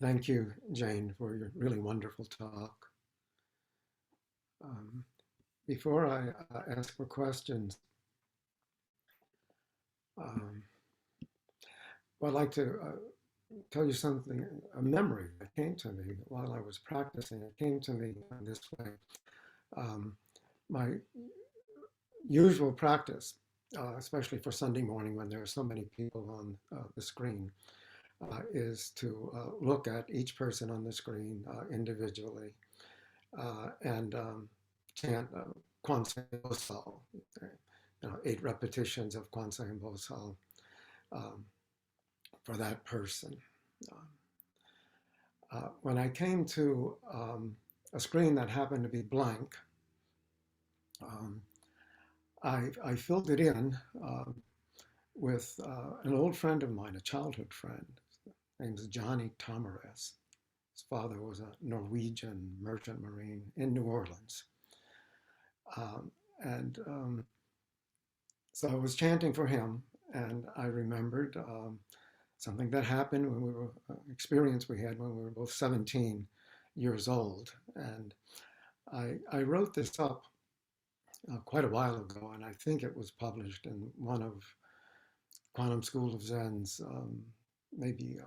Thank you, Jane, for your really wonderful talk. Um, Before I ask for questions, um, I'd like to tell you something, a memory that came to me while I was practicing. It came to me in this way. Um, my usual practice, especially for Sunday morning when there are so many people on the screen, is to look at each person on the screen individually and chant Kwanzaa Bosal, 8 repetitions of Kwanzaa Bosal um, for that person. When I came to a screen that happened to be blank, um, I filled it in with an old friend of mine, a childhood friend. His name is Johnny Tomares. His father was a Norwegian merchant marine in New Orleans. And So I was chanting for him, and I remembered something that happened when we were, experience we had when we were both 17 years old. And I wrote this up quite a while ago, and I think it was published in one of Quantum School of Zen's, maybe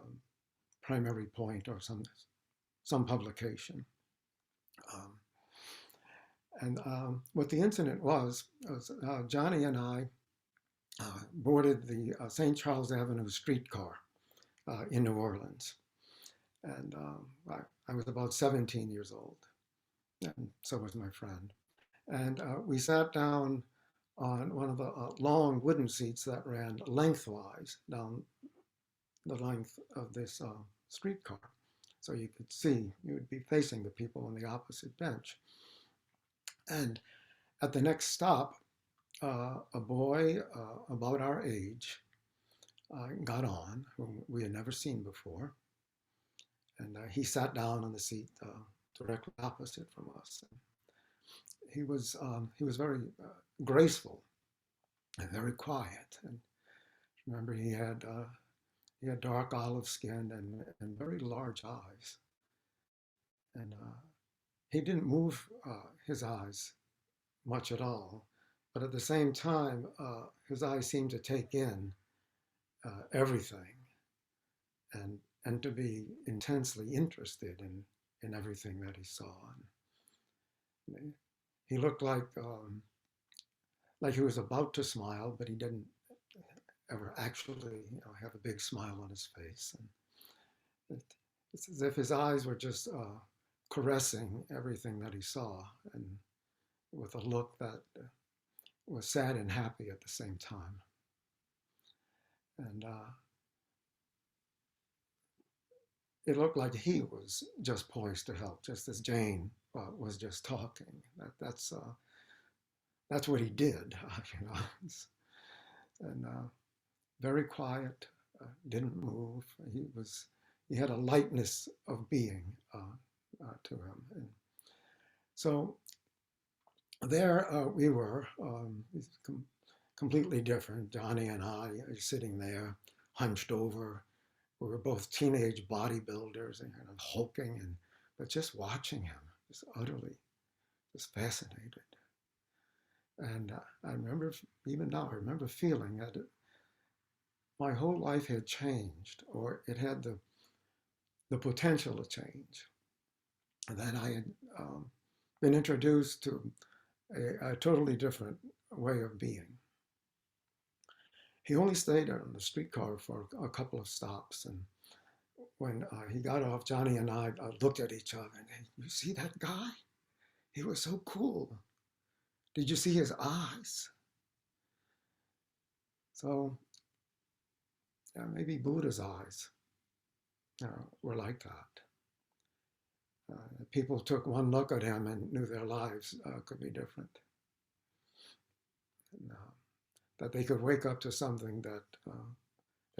Primary Point or some publication. Um, what the incident was Johnny and I boarded the St. Charles Avenue streetcar in New Orleans. And I was about 17 years old, and so was my friend. And we sat down on one of the long wooden seats that ran lengthwise down the length of this streetcar. So you could see, you would be facing the people on the opposite bench. And at the next stop, a boy about our age got on, whom we had never seen before. And he sat down on the seat directly opposite from us. He was very graceful and very quiet. And remember, he had dark olive skin and very large eyes. And he didn't move his eyes much at all. But at the same time, his eyes seemed to take in everything and to be intensely interested in everything that he saw. And he looked like he was about to smile, but he didn't ever actually, have a big smile on his face. And it's as if his eyes were just caressing everything that he saw, and with a look that was sad and happy at the same time. And it looked like he was just poised to help, just as Jane was just talking. That's what he did, you know. And very quiet, didn't move. He had a lightness of being to him. And so there we were, completely different. Johnny and I are sitting there, hunched over. We were both teenage bodybuilders and kind of hulking, but just watching him, just utterly, just fascinated. And I remember, even now, I remember feeling that my whole life had changed, or it had the potential to change. And that I had been introduced to a totally different way of being. He only stayed on the streetcar for a couple of stops. And when he got off, Johnny and I looked at each other and, hey, you see that guy? He was so cool. Did you see his eyes? So yeah, maybe Buddha's eyes were like that. People took one look at him and knew their lives could be different. And, that they could wake up to something that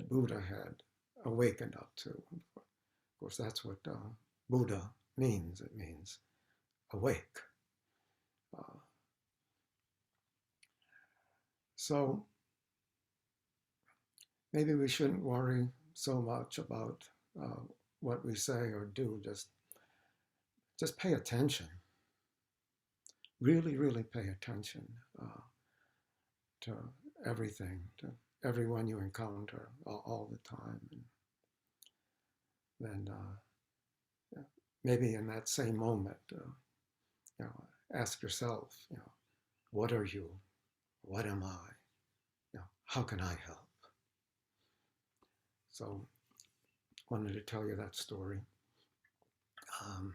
Buddha had awakened up to. Of course, that's what Buddha means. It means awake. So maybe we shouldn't worry so much about what we say or do, just pay attention. Really, really pay attention to everything, to everyone you encounter all the time. And then yeah, maybe in that same moment, you know, ask yourself, what are you? What am I? How can I help? So, wanted to tell you that story. Um,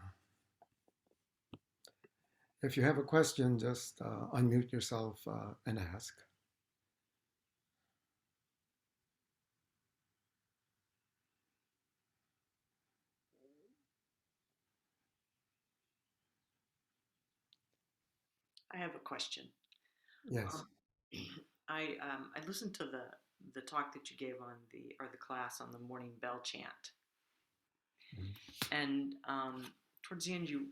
if you have a question, just unmute yourself and ask. I have a question. Yes. Um, I listened to the talk that you gave on the class on the morning bell chant, Mm-hmm. and towards the end you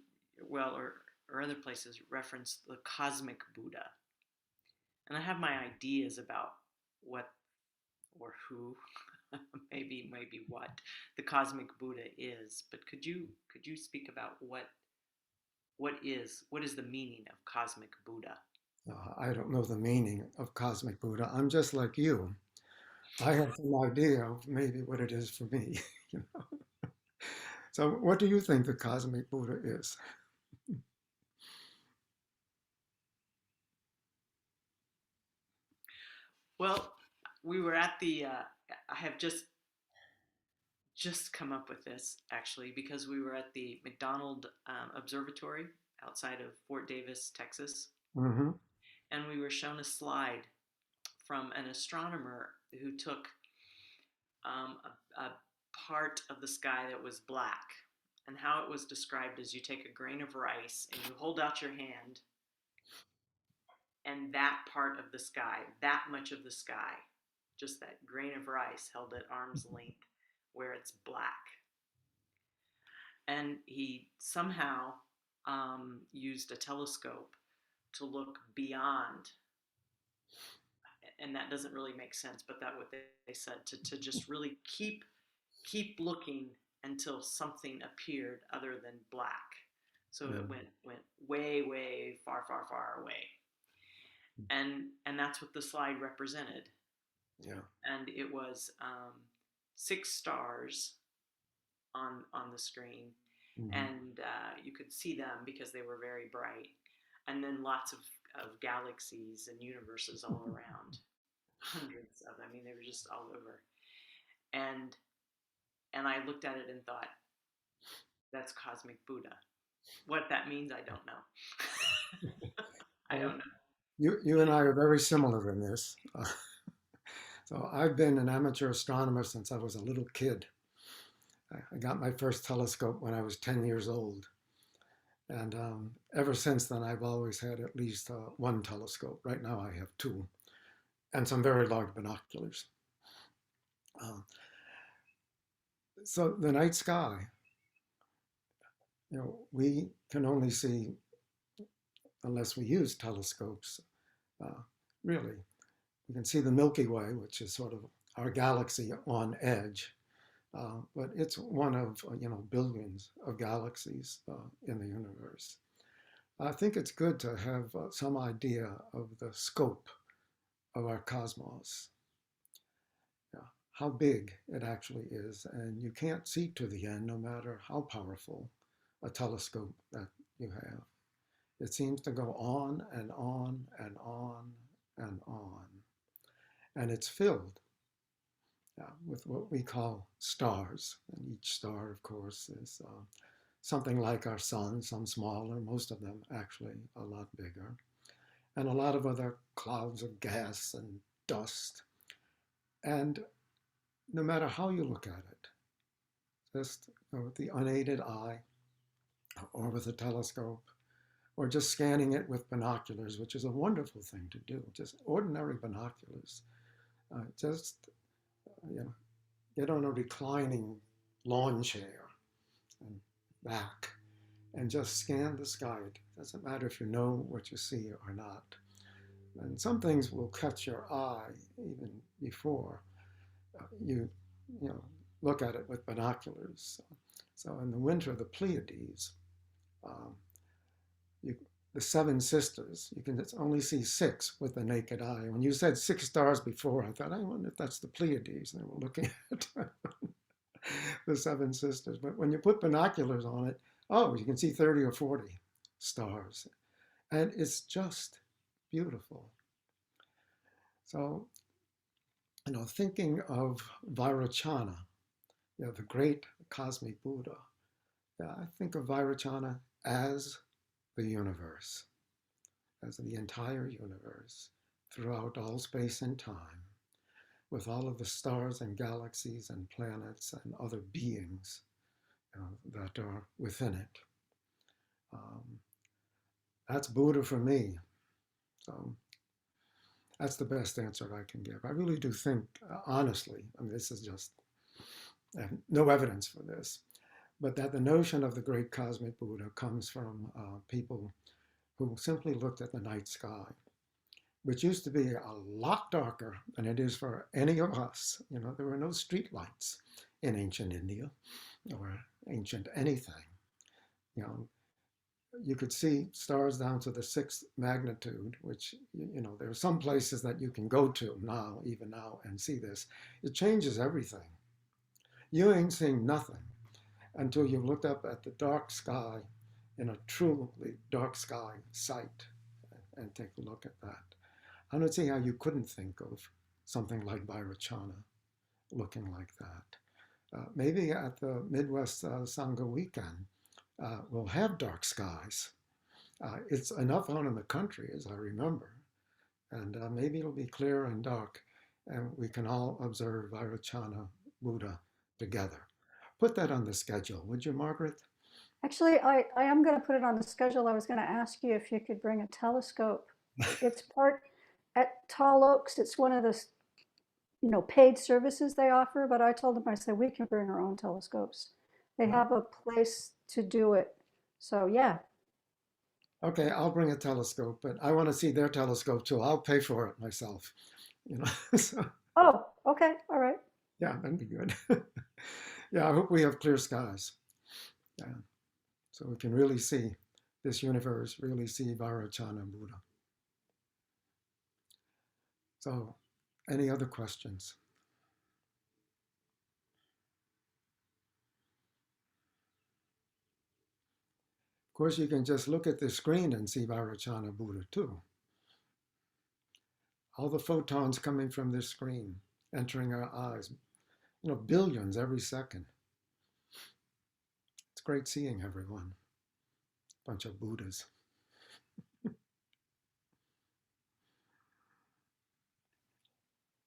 well or other places reference the cosmic Buddha, and I have my ideas about what or who maybe what the cosmic Buddha is, but could you speak about what is the meaning of cosmic Buddha? I don't know the meaning of cosmic Buddha. I'm just like you. I have some idea of maybe what it is for me. you know. So, what do you think the cosmic Buddha is? Well, we were at the I have just come up with this actually because we were at the McDonald Observatory outside of Fort Davis, Texas, Mm-hmm. and we were shown a slide from an astronomer who took a part of the sky that was black, and how it was described as you take a grain of rice and you hold out your hand, and that part of the sky, that much of the sky, just that grain of rice held at arm's length, where it's black. And he somehow used a telescope to look beyond, and that doesn't really make sense, but that what they said to just really keep looking until something appeared other than black. So it Mm. went way far away, and that's what the slide represented. Yeah. And it was six stars on the screen, Mm-hmm. and you could see them because they were very bright, and then lots of galaxies and universes all around, hundreds of them. I mean, they were just all over, and and I looked at it and thought, that's cosmic Buddha. What that means, I don't know. I Well, don't know. you and I are very similar in this. So I've been an amateur astronomer since I was a little kid. I got my first telescope when I was 10 years old. And ever since then, I've always had at least one telescope. Right now, I have two, and some very large binoculars. Uh, so the night sky, we can only see unless we use telescopes. Uh, really, we can see the Milky Way, which is sort of our galaxy on edge, but it's one of billions of galaxies in the universe. I think it's good to have some idea of the scope of our cosmos, yeah, how big it actually is, and you can't see to the end no matter how powerful a telescope that you have. It seems to go on and on and on and on, and it's filled with what we call stars. And each star, of course, is something like our sun, some smaller, most of them actually a lot bigger, and a lot of other clouds of gas and dust. And no matter how you look at it, just with the unaided eye or with a telescope, or just scanning it with binoculars, which is a wonderful thing to do, just ordinary binoculars. Just you know, get on a reclining lawn chair and back and just scan the sky. It doesn't matter if you know what you see or not. And some things will catch your eye even before you, you know, look at it with binoculars. So in the winter, the Pleiades, um, you, the seven sisters, you can only see six with the naked eye. When you said six stars before, I thought, I wonder if that's the Pleiades. And we're looking at the seven sisters. But when you put binoculars on it, oh, you can see 30 or 40 stars. And it's just beautiful. So, thinking of Vairocana, the great cosmic Buddha, I think of Vairocana as the universe, as the entire universe, throughout all space and time, with all of the stars and galaxies and planets and other beings that are within it. Um, that's Buddha for me. So that's the best answer I can give. I really do think, honestly, I mean, this is just no evidence for this, but that the notion of the great cosmic Buddha comes from people who simply looked at the night sky, which used to be a lot darker than it is for any of us. There were no street lights in ancient India or ancient anything. You know, you could see stars down to the sixth magnitude, which, there are some places that you can go to now, even now, and see this. It changes everything. You ain't seeing nothing until you've looked up at the dark sky in a truly dark sky sight and take a look at that. I don't see how you couldn't think of something like Vairocana looking like that. Maybe at the Midwest Sangha weekend, we'll have dark skies. It's enough out in the country, as I remember, and maybe it'll be clear and dark, and we can all observe Vairocana Buddha together. Put that on the schedule, would you, Margaret? Actually, I am going to put it on the schedule. I was going to ask you if you could bring a telescope. It's part at Tall Oaks. It's one of the paid services they offer. But I told them, I said, we can bring our own telescopes. They have a place to do it. So yeah. Okay, I'll bring a telescope, but I want to see their telescope too. I'll pay for it myself. So, Oh, okay. All right. yeah, that'd be good. Yeah, I hope we have clear skies. Yeah, so we can really see this universe, really see Vairocana Buddha. So, any other questions? Of course, you can just look at the screen and see Vairocana Buddha too. All the photons coming from this screen, entering our eyes, billions every second. It's great seeing everyone. Bunch of Buddhas.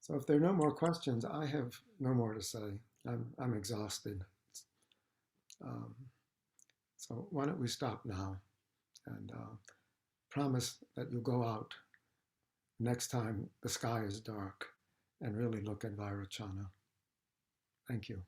So if there are no more questions, I have no more to say. I'm exhausted. Um, so why don't we stop now and promise that you'll go out next time the sky is dark and really look at Vairocana. Thank you.